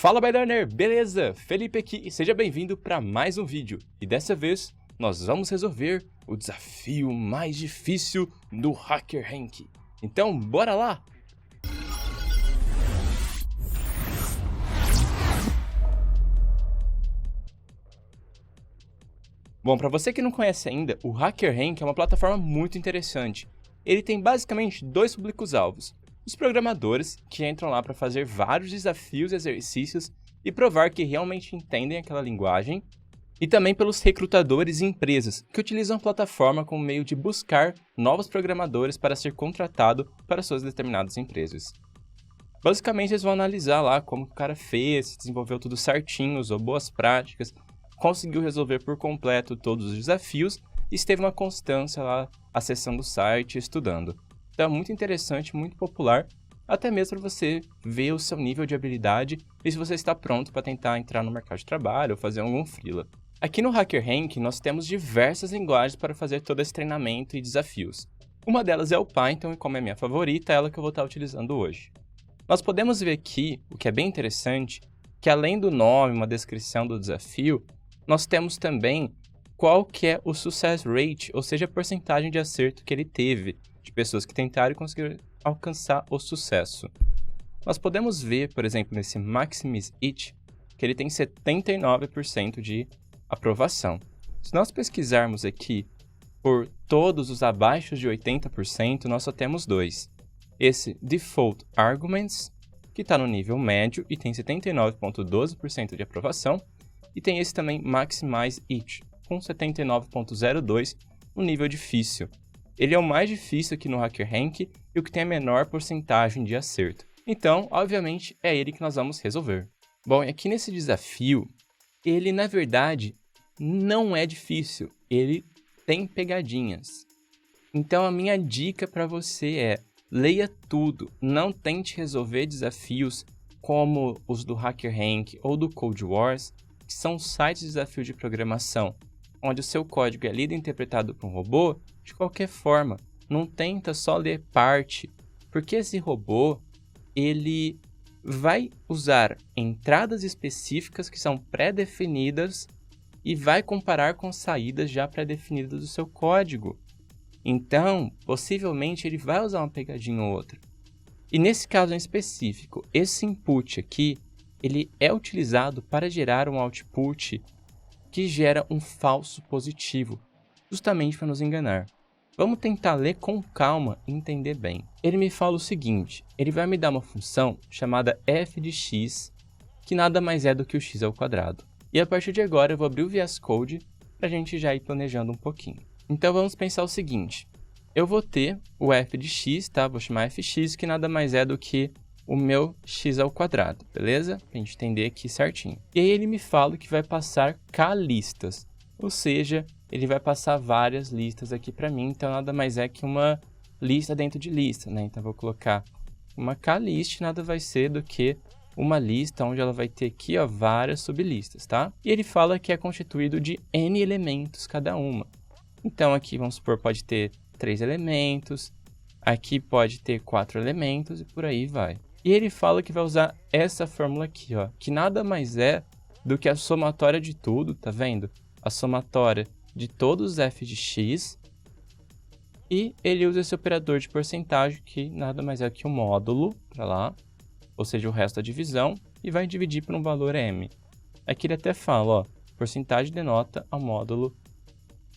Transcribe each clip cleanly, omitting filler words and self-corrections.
Fala Bydarner, beleza? Felipe aqui e seja bem-vindo para mais um vídeo. E dessa vez nós vamos resolver o desafio mais difícil do HackerRank. Então bora lá! Bom, para você que não conhece ainda, o HackerRank é uma plataforma muito interessante. Ele tem basicamente dois públicos-alvos. Os programadores, que entram lá para fazer vários desafios e exercícios e provar que realmente entendem aquela linguagem, e também pelos recrutadores e empresas, que utilizam a plataforma como meio de buscar novos programadores para ser contratado para suas determinadas empresas. Basicamente, eles vão analisar lá como o cara fez, se desenvolveu tudo certinho, usou boas práticas, conseguiu resolver por completo todos os desafios e esteve uma constância lá acessando o site e estudando. Então é muito interessante, muito popular, até mesmo para você ver o seu nível de habilidade e se você está pronto para tentar entrar no mercado de trabalho ou fazer algum freela. Aqui no HackerRank nós temos diversas linguagens para fazer todo esse treinamento e desafios. Uma delas é o Python e como é minha favorita, é ela que eu vou estar utilizando hoje. Nós podemos ver aqui, o que é bem interessante, que além do nome, uma descrição do desafio, nós temos também qual que é o success rate, ou seja, a porcentagem de acerto que ele teve, de pessoas que tentaram e conseguiram alcançar o sucesso. Nós podemos ver, por exemplo, nesse Maximise It, que ele tem 79% de aprovação. Se nós pesquisarmos aqui por todos os abaixo de 80%, nós só temos dois. Esse Default Arguments, que está no nível médio e tem 79,12% de aprovação, e tem esse também Maximize It, com 79,02% no nível difícil. Ele é o mais difícil aqui no HackerRank e o que tem a menor porcentagem de acerto. Então, obviamente, é ele que nós vamos resolver. Bom, aqui nesse desafio, ele na verdade não é difícil, ele tem pegadinhas. Então a minha dica para você é, leia tudo, não tente resolver desafios como os do HackerRank ou do Code Wars, que são sites de desafio de programação, onde o seu código é lido e interpretado por um robô. De qualquer forma, não tenta só ler parte, porque esse robô ele vai usar entradas específicas que são pré-definidas e vai comparar com saídas já pré-definidas do seu código. Então, possivelmente, ele vai usar uma pegadinha ou outra. E nesse caso em específico, esse input aqui, ele é utilizado para gerar um output que gera um falso positivo, justamente para nos enganar. Vamos tentar ler com calma e entender bem. Ele me fala o seguinte, ele vai me dar uma função chamada f de x, que nada mais é do que o x ao quadrado. E a partir de agora eu vou abrir o VS Code para a gente já ir planejando um pouquinho. Então vamos pensar o seguinte, eu vou ter o f de x, tá? Vou chamar fx, que nada mais é do que o meu x ao quadrado, beleza? Pra gente entender aqui certinho. E aí ele me fala que vai passar k listas, ou seja, ele vai passar várias listas aqui para mim, então nada mais é que uma lista dentro de lista, né? Então eu vou colocar uma k-list, nada vai ser do que uma lista onde ela vai ter aqui, ó, várias sublistas, tá? E ele fala que é constituído de n elementos cada uma. Então aqui, vamos supor, pode ter 3 elementos, aqui pode ter 4 elementos e por aí vai. E ele fala que vai usar essa fórmula aqui, ó, que nada mais é do que a somatória de tudo, tá vendo? A somatória de todos os f de x, e ele usa esse operador de porcentagem, que nada mais é que o módulo, para lá, ou seja, o resto da divisão, e vai dividir por um valor m. Aqui ele até fala, ó, porcentagem denota ao módulo,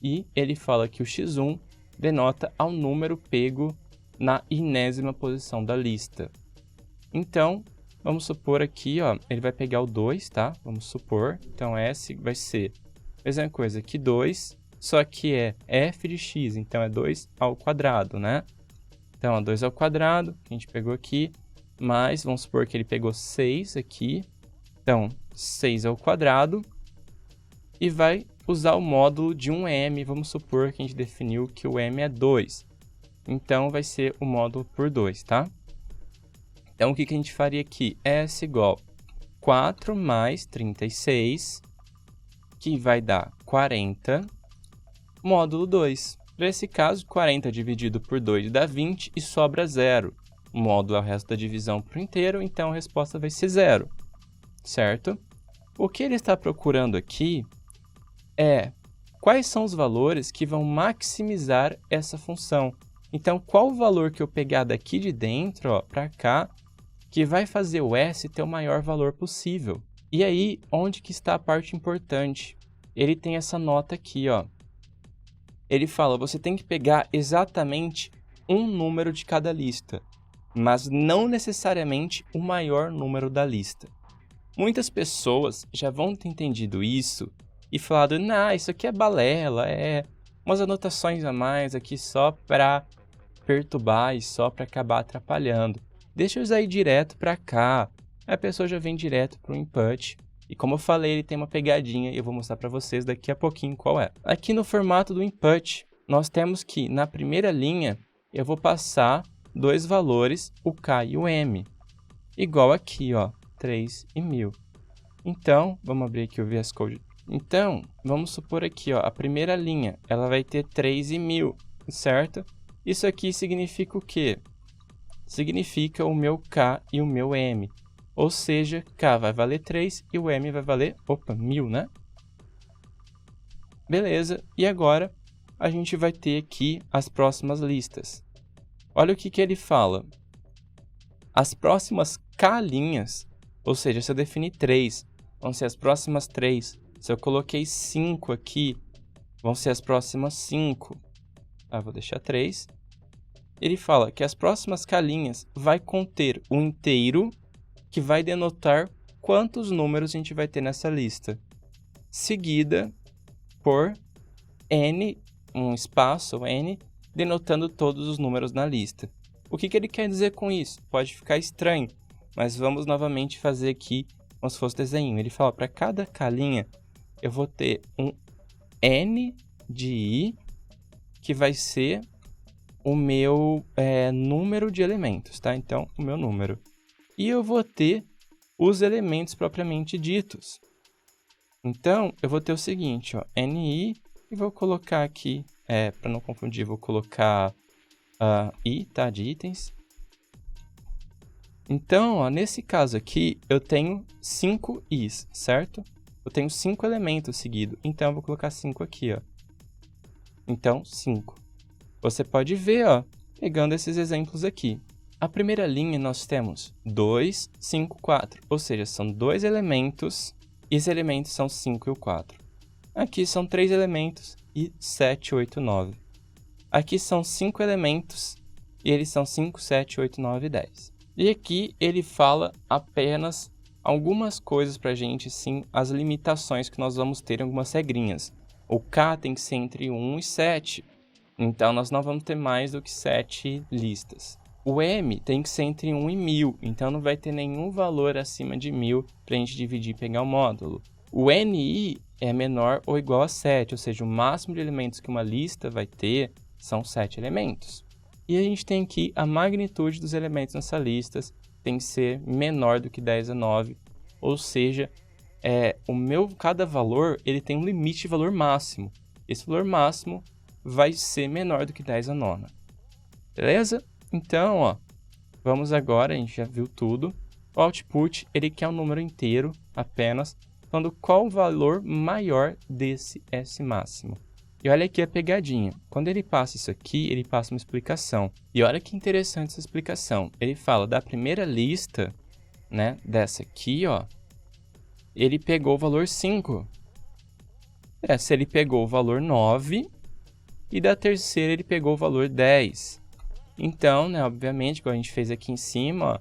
e ele fala que o x1 denota ao número pego na enésima posição da lista. Então, vamos supor aqui, ó, ele vai pegar o 2, tá? Vamos supor, então S vai ser a mesma coisa que 2, só que é f de x, então é 2 ao quadrado, né? Então, ó, 2 ao quadrado, que a gente pegou aqui, mais, vamos supor que ele pegou 6 aqui, então 6 ao quadrado, e vai usar o módulo de um m, vamos supor que a gente definiu que o m é 2, então vai ser o módulo por 2, tá? Então, o que a gente faria aqui? S igual 4 mais 36, que vai dar 40, módulo 2. Para esse caso, 40 dividido por 2 dá 20 e sobra 0. O módulo é o resto da divisão por inteiro, então a resposta vai ser 0. certo? O que ele está procurando aqui é quais são os valores que vão maximizar essa função. Então, qual o valor que eu pegar daqui de dentro para cá que vai fazer o S ter o maior valor possível? E aí, onde que está a parte importante? Ele tem essa nota aqui, ó. Ele fala, você tem que pegar exatamente um número de cada lista, mas não necessariamente o maior número da lista. Muitas pessoas já vão ter entendido isso e falado, não, isso aqui é balela, é umas anotações a mais aqui só para perturbar e só para acabar atrapalhando. Deixa eu usar ir direto para cá. A pessoa já vem direto para o input. E como eu falei, ele tem uma pegadinha e eu vou mostrar para vocês daqui a pouquinho qual é. Aqui no formato do input, nós temos que na primeira linha eu vou passar dois valores, o K e o M. Igual aqui, ó, 3 e 1000. Então, vamos abrir aqui o VS Code. Então, vamos supor aqui, ó, a primeira linha, ela vai ter 3 e 1000, certo? Isso aqui significa o quê? Significa o meu K e o meu M. Ou seja, K vai valer 3 e o M vai valer, 1000, né? Beleza, e agora a gente vai ter aqui as próximas listas. Olha o que ele fala. As próximas K linhas, ou seja, se eu definir 3, vão ser as próximas 3. Se eu coloquei 5 aqui, vão ser as próximas 5. Vou deixar 3. Ele fala que as próximas K linhas vai conter um inteiro que vai denotar quantos números a gente vai ter nessa lista, seguida por N, um espaço N, denotando todos os números na lista. O que ele quer dizer com isso? Pode ficar estranho, mas vamos novamente fazer aqui como se fosse desenho. Ele fala, para cada K linha, eu vou ter um N de I, que vai ser o meu número de elementos, tá? Então, o meu número. E eu vou ter os elementos propriamente ditos. Então, eu vou ter o seguinte, ó, NI, e vou colocar aqui, para não confundir, vou colocar I, tá, de itens. Então, ó, nesse caso aqui, eu tenho 5 Is, certo? Eu tenho 5 elementos seguidos, então eu vou colocar 5 aqui, ó. Então, 5. Você pode ver, ó, pegando esses exemplos aqui. A primeira linha nós temos 2, 5, 4, ou seja, são 2 elementos e os elementos são 5 e o 4. Aqui são 3 elementos e 7, 8, 9. Aqui são 5 elementos e eles são 5, 7, 8, 9 e 10. E aqui ele fala apenas algumas coisas para a gente, sim, as limitações que nós vamos ter em algumas regrinhas. O K tem que ser entre 1 e 7, então nós não vamos ter mais do que 7 listas. O M tem que ser entre 1 e 1000, então não vai ter nenhum valor acima de 1000 para a gente dividir e pegar o módulo. O NI é menor ou igual a 7, ou seja, o máximo de elementos que uma lista vai ter são 7 elementos. E a gente tem aqui a magnitude dos elementos nessa lista, tem que ser menor do que 10 a 9, ou seja, cada valor ele tem um limite de valor máximo. Esse valor máximo vai ser menor do que 10 a 9. Beleza? Então, ó, vamos agora, a gente já viu tudo. O output, ele quer um número inteiro apenas, falando qual o valor maior desse S máximo. E olha aqui a pegadinha. Quando ele passa isso aqui, ele passa uma explicação. E olha que interessante essa explicação. Ele fala da primeira lista, né, dessa aqui, ó, ele pegou o valor 5. Essa ele pegou o valor 9 e da terceira ele pegou o valor 10. Então, né, obviamente, como a gente fez aqui em cima, ó,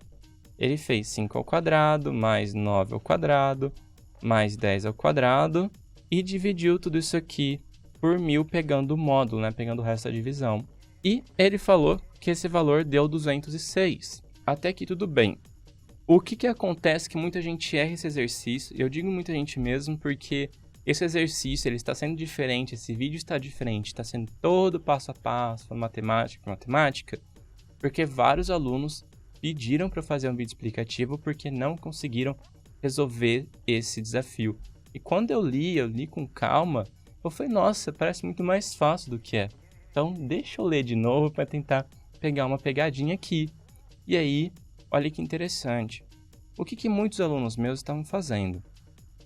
ele fez 5 ao quadrado, mais 9 ao quadrado, mais 10 ao quadrado, e dividiu tudo isso aqui por 1000, pegando o módulo, né, pegando o resto da divisão. E ele falou que esse valor deu 206. Até aqui tudo bem. O que acontece que muita gente erra esse exercício, eu digo muita gente mesmo, porque esse exercício ele está sendo diferente, esse vídeo está diferente, está sendo todo passo a passo, matemática, porque vários alunos pediram para fazer um vídeo explicativo porque não conseguiram resolver esse desafio. E quando eu li com calma, eu falei, nossa, parece muito mais fácil do que é. Então, deixa eu ler de novo para tentar pegar uma pegadinha aqui. E aí, olha que interessante. o que muitos alunos meus estavam fazendo?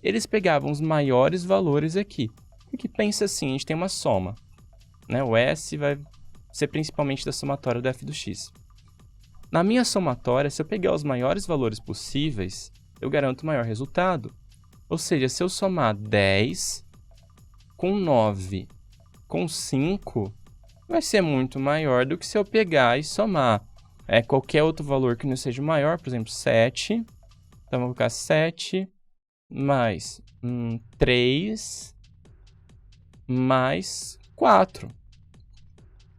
Eles pegavam os maiores valores aqui. Porque pensa assim, a gente tem uma soma, né? O S vai ser principalmente da somatória do f do x. Na minha somatória, se eu pegar os maiores valores possíveis, eu garanto o maior resultado. Ou seja, se eu somar 10 com 9 com 5, vai ser muito maior do que se eu pegar e somar qualquer outro valor que não seja maior, por exemplo, 7. Então, vou colocar 7 mais 3 mais 4.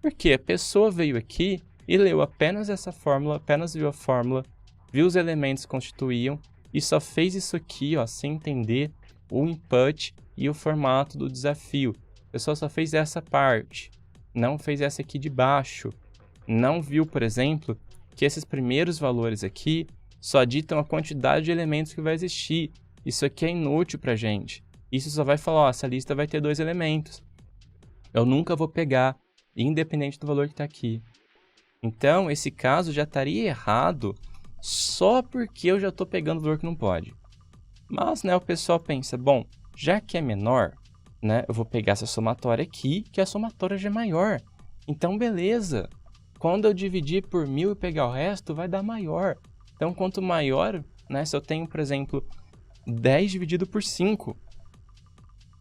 Porque a pessoa veio aqui e leu apenas essa fórmula, apenas viu a fórmula, viu os elementos que constituíam e só fez isso aqui, ó, sem entender o input e o formato do desafio. A pessoa só fez essa parte, não fez essa aqui de baixo. Não viu, por exemplo, que esses primeiros valores aqui só ditam a quantidade de elementos que vai existir. Isso aqui é inútil para a gente. Isso só vai falar, ó, essa lista vai ter 2 elementos. Eu nunca vou pegar, independente do valor que está aqui. Então, esse caso já estaria errado só porque eu já estou pegando o valor que não pode. Mas, né, o pessoal pensa, bom, já que é menor, né, eu vou pegar essa somatória aqui, que a somatória já é maior. Então, beleza. Quando eu dividir por 1000 e pegar o resto, vai dar maior. Então, quanto maior, né, se eu tenho, por exemplo, 10 dividido por 5,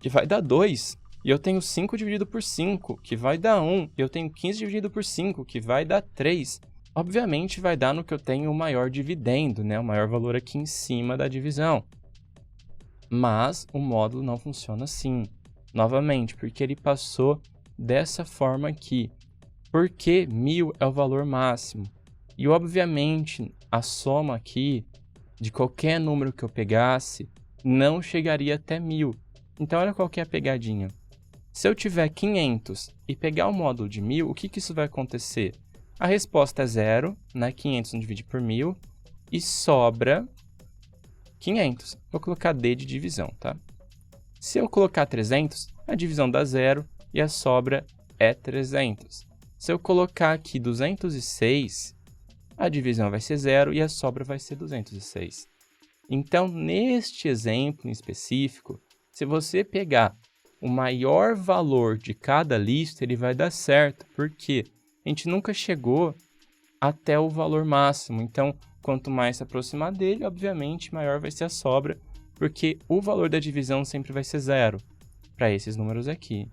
que vai dar 2. E eu tenho 5 dividido por 5, que vai dar 1. E eu tenho 15 dividido por 5, que vai dar 3. Obviamente, vai dar no que eu tenho o maior dividendo, né, o maior valor aqui em cima da divisão. Mas o módulo não funciona assim. Novamente, porque ele passou dessa forma aqui. Porque 1000 é o valor máximo. E, obviamente, a soma aqui de qualquer número que eu pegasse não chegaria até 1000. Então, olha qual que é a pegadinha. Se eu tiver 500 e pegar o módulo de 1000, o que isso vai acontecer? A resposta é 0, né? 500 não divide por 1000, e sobra 500. Vou colocar D de divisão, tá? Se eu colocar 300, a divisão dá 0 e a sobra é 300. Se eu colocar aqui 206, a divisão vai ser 0 e a sobra vai ser 206. Então, neste exemplo em específico, se você pegar o maior valor de cada lista, ele vai dar certo, porque a gente nunca chegou até o valor máximo. Então, quanto mais se aproximar dele, obviamente, maior vai ser a sobra, porque o valor da divisão sempre vai ser 0 para esses números aqui.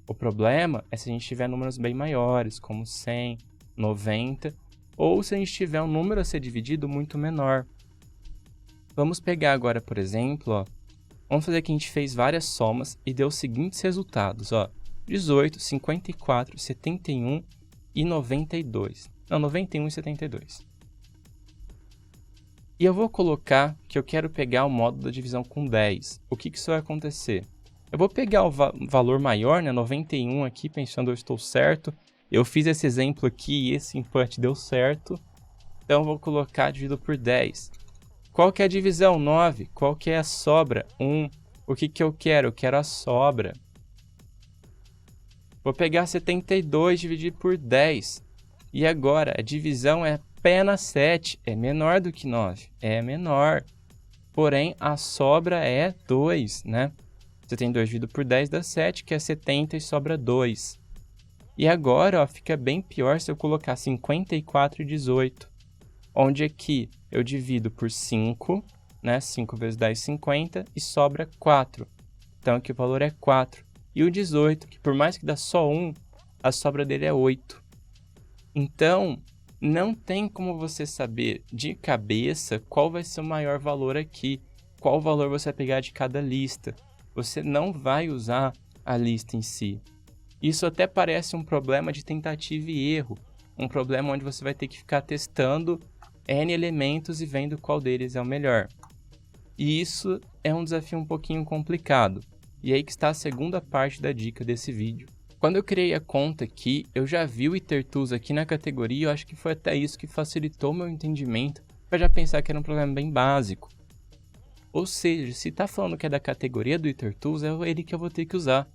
O problema é se a gente tiver números bem maiores, como 100, 90, ou se a gente tiver um número a ser dividido muito menor. Vamos pegar agora, por exemplo, ó, vamos fazer que a gente fez várias somas e deu os seguintes resultados, ó, 18, 54, 71 e 92. Não, 91 e 72. E eu vou colocar que eu quero pegar o módulo da divisão com 10. O que isso vai acontecer? Eu vou pegar o valor maior, né, 91 aqui, pensando eu estou certo. Eu fiz esse exemplo aqui e esse input deu certo. Então, eu vou colocar dividido por 10. Qual que é a divisão? 9. Qual que é a sobra? 1. O que eu quero? Eu quero a sobra. Vou pegar 72 e dividir por 10. E agora, a divisão é apenas 7. É menor do que 9. É menor. Porém, a sobra é 2, né? 72 dividido por 10 dá 7, que é 70 e sobra 2. E agora, ó, fica bem pior se eu colocar 54 e 18. Onde aqui eu divido por 5, né? 5 vezes 10, 50, e sobra 4. Então, aqui o valor é 4. E o 18, que por mais que dá só 1, a sobra dele é 8. Então, não tem como você saber de cabeça qual vai ser o maior valor aqui, qual valor você vai pegar de cada lista. Você não vai usar a lista em si. Isso até parece um problema de tentativa e erro, um problema onde você vai ter que ficar testando N elementos e vendo qual deles é o melhor. E isso é um desafio um pouquinho complicado. E aí que está a segunda parte da dica desse vídeo. Quando eu criei a conta aqui, eu já vi o IterTools aqui na categoria e eu acho que foi até isso que facilitou meu entendimento para já pensar que era um problema bem básico. Ou seja, se está falando que é da categoria do IterTools, é ele que eu vou ter que usar.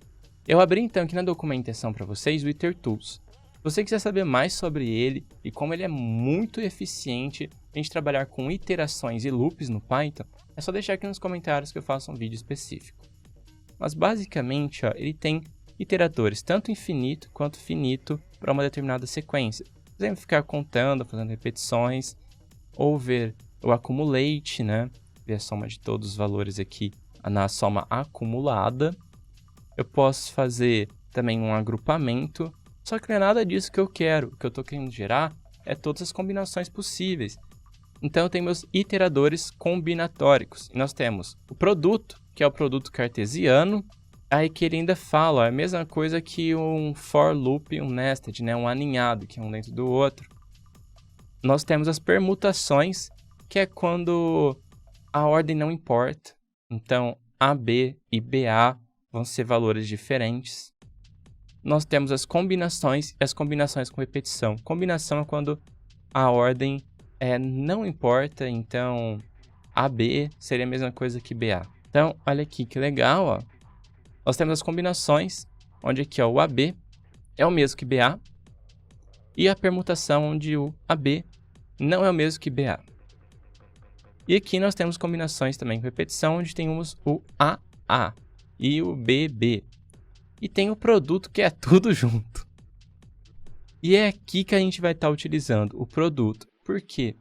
Eu abri então aqui na documentação para vocês o IterTools. Se você quiser saber mais sobre ele e como ele é muito eficiente a gente trabalhar com iterações e loops no Python, é só deixar aqui nos comentários que eu faço um vídeo específico. Mas basicamente, ó, ele tem iteradores tanto infinito quanto finito para uma determinada sequência. Por exemplo, ficar contando, fazendo repetições, ou ver o accumulate, né? Ver a soma de todos os valores aqui na soma acumulada. Eu posso fazer também um agrupamento, só que não é nada disso que eu quero. O que eu estou querendo gerar é todas as combinações possíveis. Então eu tenho meus iteradores combinatóricos. E nós temos o produto, que é o produto cartesiano. Aí que ele ainda fala, é a mesma coisa que um for loop e um nested, né? Um aninhado, que é um dentro do outro. Nós temos as permutações, que é quando a ordem não importa. Então, AB e BA vão ser valores diferentes. Nós temos as combinações e as combinações com repetição. Combinação é quando a ordem não importa, então AB seria a mesma coisa que BA. Então, olha aqui que legal, ó. Nós temos as combinações, onde aqui ó, o AB é o mesmo que BA, e a permutação onde o AB não é o mesmo que BA. E aqui nós temos combinações também com repetição, onde temos o AA e o BB. E tem o produto, que é tudo junto. E é aqui que a gente vai estar utilizando o produto. Por quê?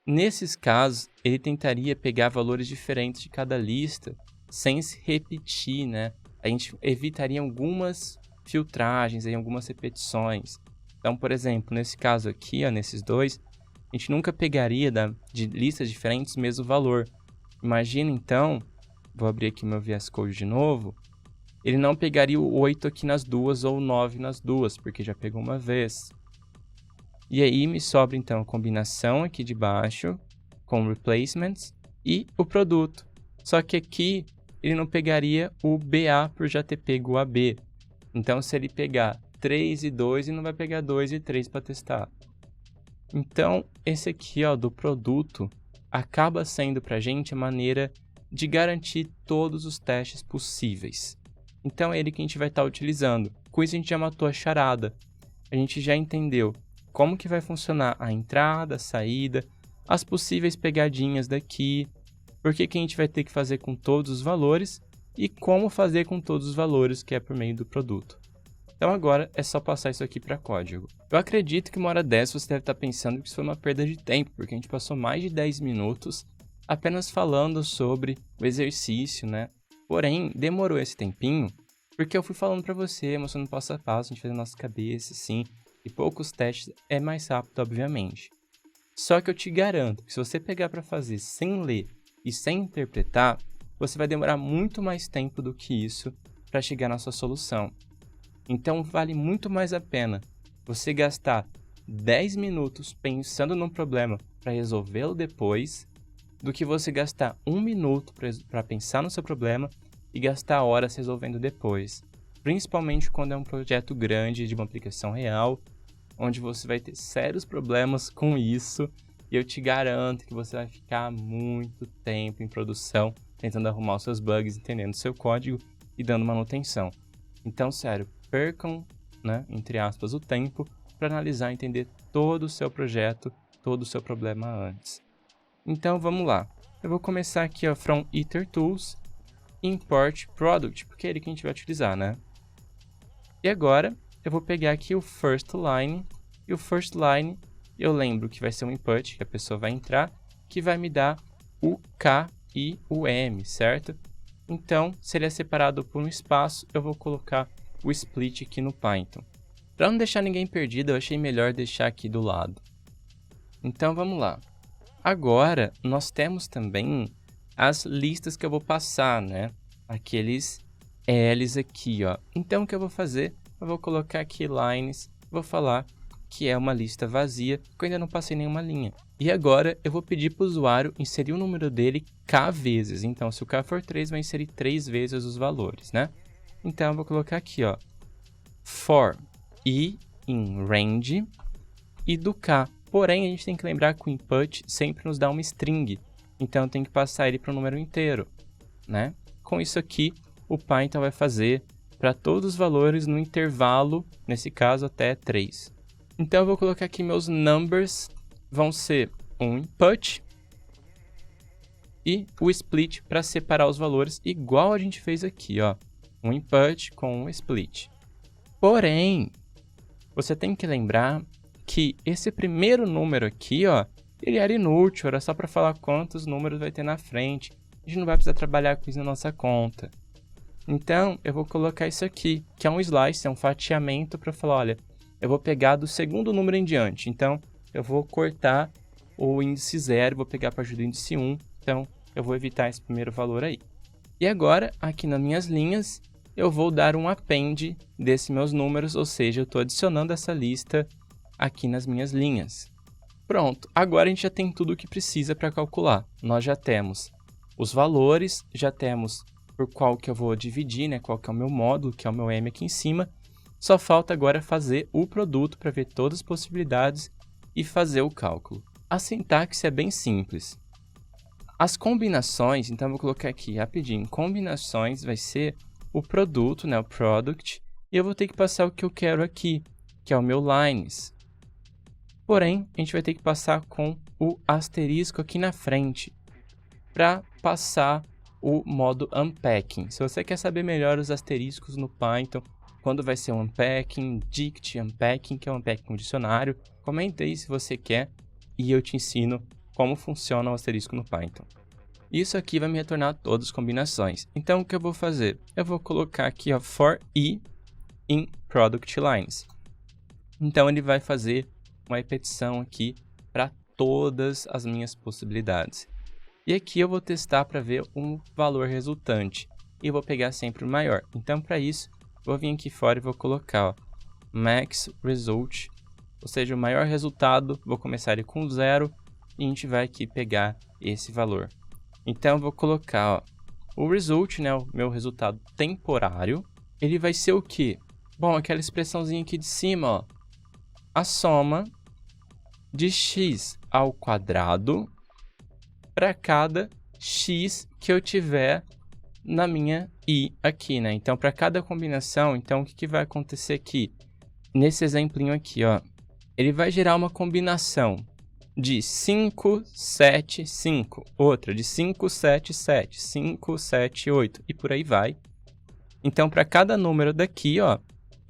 Nesses casos, ele tentaria pegar valores diferentes de cada lista, sem se repetir, né? A gente evitaria algumas filtragens, algumas repetições. Então, por exemplo, nesse caso aqui, ó, nesses dois, a gente nunca pegaria de listas diferentes o mesmo valor. Imagina, então, vou abrir aqui meu VS Code de novo, ele não pegaria o 8 aqui nas duas ou o 9 nas duas, porque já pegou uma vez. E aí me sobra, então, a combinação aqui de baixo, com replacements, e o produto. Só que aqui, ele não pegaria o BA por já ter pego o AB. Então, se ele pegar 3 e 2, ele não vai pegar 2 e 3 para testar. Então, esse aqui, ó, do produto, acaba sendo para a gente a maneira de garantir todos os testes possíveis. Então, é ele que a gente vai estar utilizando. Com isso, a gente já matou a charada. A gente já entendeu como que vai funcionar a entrada, a saída, as possíveis pegadinhas daqui, por que a gente vai ter que fazer com todos os valores e como fazer com todos os valores, que é por meio do produto. Então agora é só passar isso aqui para código. Eu acredito que uma hora dessa você deve estar pensando que isso foi uma perda de tempo, porque a gente passou mais de 10 minutos apenas falando sobre o exercício, né? Porém, demorou esse tempinho, porque eu fui falando para você, mostrando passo a passo, a gente fez na nossa cabeça, assim, e poucos testes é mais rápido, obviamente. Só que eu te garanto que se você pegar para fazer sem ler e sem interpretar, você vai demorar muito mais tempo do que isso para chegar na sua solução. Então vale muito mais a pena você gastar 10 minutos pensando num problema para resolvê-lo depois, do que você gastar 1 minuto para pensar no seu problema e gastar horas resolvendo depois. Principalmente quando é um projeto grande de uma aplicação real, onde você vai ter sérios problemas com isso, e eu te garanto que você vai ficar muito tempo em produção tentando arrumar os seus bugs, entendendo o seu código e dando manutenção. Então, sério, percam, né, entre aspas, o tempo para analisar e entender todo o seu projeto, todo o seu problema antes. Então, vamos lá. Eu vou começar aqui, ó, from itertools, import product, porque é ele que a gente vai utilizar, né? E agora, eu vou pegar aqui o first line, e o first line, eu lembro que vai ser um input, que a pessoa vai entrar, que vai me dar o K e o M, certo? Então, se ele é separado por um espaço, eu vou colocar o split aqui no Python. Para não deixar ninguém perdido, eu achei melhor deixar aqui do lado. Então, vamos lá. Agora, nós temos também as listas que eu vou passar, né? Aqueles L's aqui, ó. Então, o que eu vou fazer? Eu vou colocar aqui lines, vou falar que é uma lista vazia, porque eu ainda não passei nenhuma linha. E agora, eu vou pedir para o usuário inserir o número dele K vezes. Então, se o K for 3, vai inserir 3 vezes os valores, né? Então, eu vou colocar aqui, ó, for i in range e do K. Porém, a gente tem que lembrar que o input sempre nos dá uma string. Então, tem que passar ele para um número inteiro, né? Com isso aqui, o Python vai fazer para todos os valores no intervalo, nesse caso, até 3. Então, eu vou colocar aqui meus numbers, vão ser um input e o split para separar os valores, igual a gente fez aqui, ó. Um input com um split. Porém, você tem que lembrar que esse primeiro número aqui, ó, ele era inútil, era só para falar quantos números vai ter na frente. A gente não vai precisar trabalhar com isso na nossa conta. Então, eu vou colocar isso aqui, que é um slice, é um fatiamento para falar, olha, eu vou pegar do segundo número em diante. Então, eu vou cortar o índice 0, vou pegar a partir do índice 1. Então, eu vou evitar esse primeiro valor aí. E agora, aqui nas minhas linhas, eu vou dar um append desses meus números, ou seja, eu estou adicionando essa lista aqui nas minhas linhas. Pronto, agora a gente já tem tudo o que precisa para calcular. Nós já temos os valores, já temos por qual que eu vou dividir, né? Qual que é o meu módulo, que é o meu M aqui em cima. Só falta agora fazer o produto para ver todas as possibilidades e fazer o cálculo. A sintaxe é bem simples. As combinações, então eu vou colocar aqui rapidinho, combinações vai ser o produto, né, o product, e eu vou ter que passar o que eu quero aqui, que é o meu lines. Porém, a gente vai ter que passar com o asterisco aqui na frente, para passar o modo unpacking. Se você quer saber melhor os asteriscos no Python, quando vai ser o unpacking, dict unpacking, que é o unpacking com dicionário, comenta aí se você quer, e eu te ensino como funciona o asterisco no Python. Isso aqui vai me retornar todas as combinações. Então, o que eu vou fazer? Eu vou colocar aqui, ó, for i in product lines. Então, ele vai fazer uma repetição aqui para todas as minhas possibilidades. E aqui eu vou testar para ver um valor resultante. E eu vou pegar sempre o maior. Então, para isso, vou vir aqui fora e vou colocar, ó, max result, ou seja, o maior resultado. Vou começar ele com 0 e a gente vai aqui pegar esse valor. Então, eu vou colocar, ó, o result, né, o meu resultado temporário. Ele vai ser o quê? Bom, aquela expressãozinha aqui de cima, ó, a soma de x ao quadrado para cada x que eu tiver na minha i aqui, né? Então, para cada combinação, então, o que vai acontecer aqui? Nesse exemplinho aqui, ó, ele vai gerar uma combinação de 5, 7, 5, outra de 5, 7, 7, 5, 7, 8 e por aí vai. Então, para cada número daqui, ó, a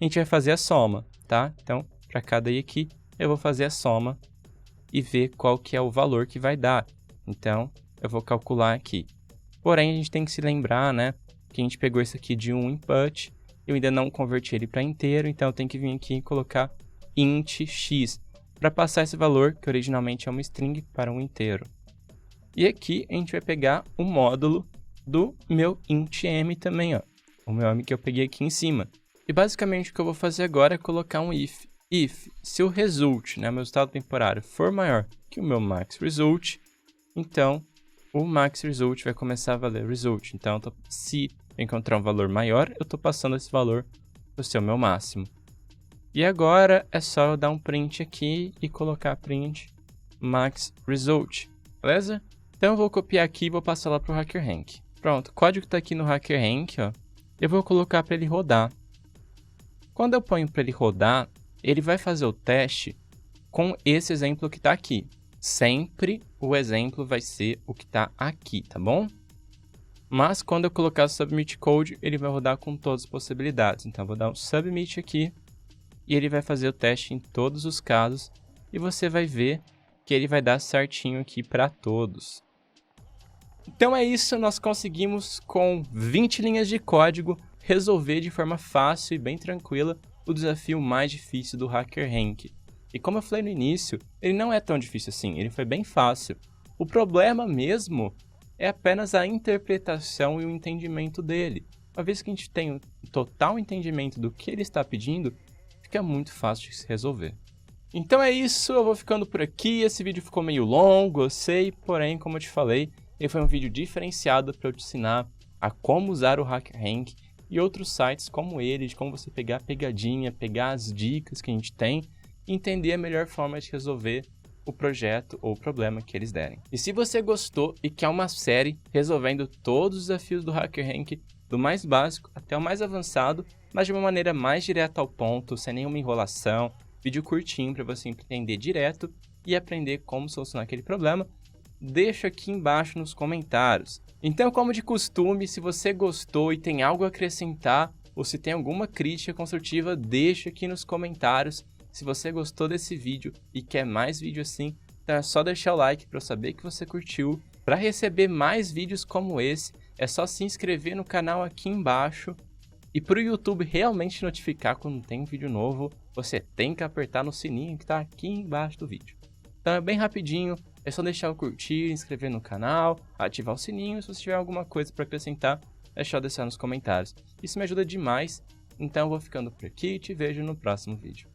gente vai fazer a soma, tá? Então, para cada i aqui, eu vou fazer a soma e ver qual que é o valor que vai dar. Então, eu vou calcular aqui. Porém, a gente tem que se lembrar, né, que a gente pegou isso aqui de um input, eu ainda não converti ele para inteiro, então eu tenho que vir aqui e colocar int x, para passar esse valor, que originalmente é uma string, para um inteiro. E aqui a gente vai pegar o módulo do meu int m também, ó, o meu m que eu peguei aqui em cima. E basicamente o que eu vou fazer agora é colocar um if. If, se o result, né, meu resultado temporário, for maior que o meu max result, então o max result vai começar a valer result. Então, se eu encontrar um valor maior, eu estou passando esse valor para ser o meu máximo. E agora é só eu dar um print aqui e colocar print max result, beleza? Então eu vou copiar aqui e vou passar lá para o HackerRank. Pronto, o código está aqui no HackerRank, ó. Eu vou colocar para ele rodar. Quando eu ponho para ele rodar, ele vai fazer o teste com esse exemplo que está aqui. Sempre o exemplo vai ser o que está aqui, tá bom? Mas quando eu colocar submit code, ele vai rodar com todas as possibilidades. Então, eu vou dar um submit aqui e ele vai fazer o teste em todos os casos e você vai ver que ele vai dar certinho aqui para todos. Então é isso, nós conseguimos com 20 linhas de código resolver de forma fácil e bem tranquila o desafio mais difícil do HackerRank. E como eu falei no início, ele não é tão difícil assim, ele foi bem fácil. O problema mesmo é apenas a interpretação e o entendimento dele. Uma vez que a gente tem um total entendimento do que ele está pedindo, fica muito fácil de se resolver. Então é isso, eu vou ficando por aqui. Esse vídeo ficou meio longo, eu sei, porém, como eu te falei, ele foi um vídeo diferenciado para eu te ensinar a como usar o HackerRank e outros sites como ele, de como você pegar a pegadinha, pegar as dicas que a gente tem e entender a melhor forma de resolver o projeto ou o problema que eles derem. E se você gostou e quer uma série resolvendo todos os desafios do HackerRank, do mais básico até o mais avançado, mas de uma maneira mais direta ao ponto, sem nenhuma enrolação, vídeo curtinho para você entender direto, e aprender como solucionar aquele problema, deixa aqui embaixo nos comentários. Então, como de costume, se você gostou e tem algo a acrescentar, ou se tem alguma crítica construtiva, deixa aqui nos comentários. Se você gostou desse vídeo e quer mais vídeo assim, então é só deixar o like para eu saber que você curtiu. Para receber mais vídeos como esse, é só se inscrever no canal aqui embaixo. E para o YouTube realmente notificar quando tem um vídeo novo, você tem que apertar no sininho que está aqui embaixo do vídeo. Então é bem rapidinho, é só deixar o curtir, inscrever no canal, ativar o sininho. Se você tiver alguma coisa para acrescentar, é só deixar nos comentários. Isso me ajuda demais, então eu vou ficando por aqui e te vejo no próximo vídeo.